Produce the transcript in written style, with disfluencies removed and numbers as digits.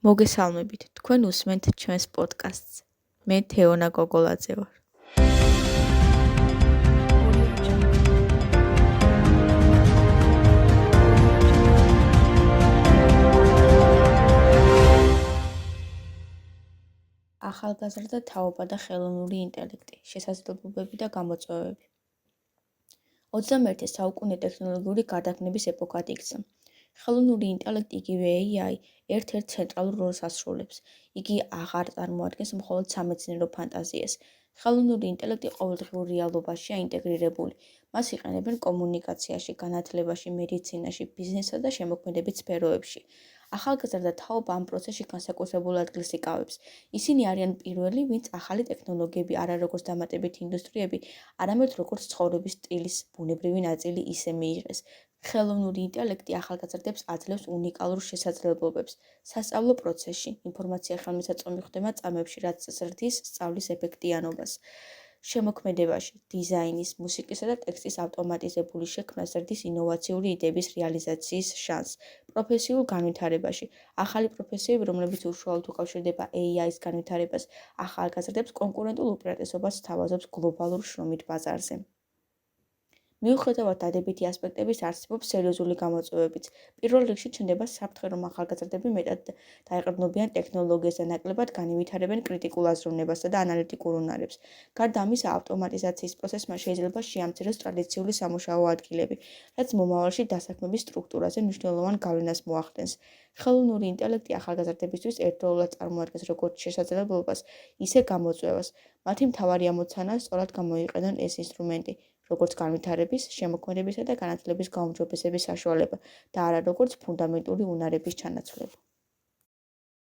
მოგესალმებით, თქვენ უსმენთ ჩვენს პოდკასტს. მე თეონა გოგოლაძე ვარ. ახალგაზრდა თაობა და ხელოვნური ინტელექტი, შესაძლებლობები და გამოწვევები. 21 საუკუნე ტექნოლოგიური გარდაქმნების ეპოქად იქცა. ხელოვნური ინტელექტი იგივე AI ერთ-ერთ ცენტრალურ როლს ასრულებს. იგი აღარ წარმოადგენს მხოლოდ სამეცნიერო ფანტაზიას. ხელოვნური ინტელექტი ყოველდღიურ რეალობაშია ინტეგრირებული. მას იყენებენ კომუნიკაციაში, განათლებაში, მედიცინაში, ბიზნესსა და შემოქმედებით სფეროებში. ახალგაზრდა თაობა ამ პროცესში განსაკუთრებულ ადგილს იკავებს. ისინი არიან პირველი, ვინც ახალი ტექნოლოგიები არა როგორც დამატებითი ინდუსტრიები, არამედ როგორც ცხოვრების სტილის ბუნებრივი ნაწილი ისე მიიღეს. ხელოვნური ინტელექტი ახალგაზრდებს აძლევს უნიკალურ შესაძლებლობებს. სასწავლო პროცესში ინფორმაცია ხელმისაწვდომი ხდება წამებში, რაც ზრდის სწავლის ეფექტიანობას. შემოქმედებაში, დიზაინის, მუსიკისა და ტექსტის ავტომატიზებული შექმნა ზრდის ინოვაციური იდეების რეალიზაციის შანსს. პროფესიულ განვითარებაში, ახალი პროფესიები, რომლებიც უშუალოდ უკავშირდება AI-ის განვითარებას, ახალგაზრდებს კონკურენტულ უპირატესობას სთავაზობს გლობალურ შრომით ბაზარზე. მიუხედავად დადებითი ასპექტების არსებობს სერიოზული გამოწვევებიც. პირველ რიგში ჩნდება საფრთხე, რომ ახალგაზრდები მეტად დაეყრდნობიან ტექნოლოგიას და ნაკლებად განივითარებენ კრიტიკულ აზროვნებასა და ანალიტიკურ უნარებს. გარდა ამისა, ავტომატიზაციის პროცესმა შეიძლება შეამციროს ტრადიციული სამუშაო ადგილები, რაც მომავალში დასაქმების სტრუქტურაზე მნიშვნელოვან გავლენას მოახდენს. ხელოვნური ინტელექტი ახალგაზრდებისთვის ერთდროულად წარმოადგენს როგორც შესაძლებლობას, ისე გამოწვევას. მათი მთავარი ამოცანაა სწორად გამოიყენონ ეს ინსტრუმენტი, როგორც განვითარების, შემოქმედებისა და განათლების გაუმჯობესების საშუალება და არა როგორც ფუნდამენტური უნარების ჩანაცვლება.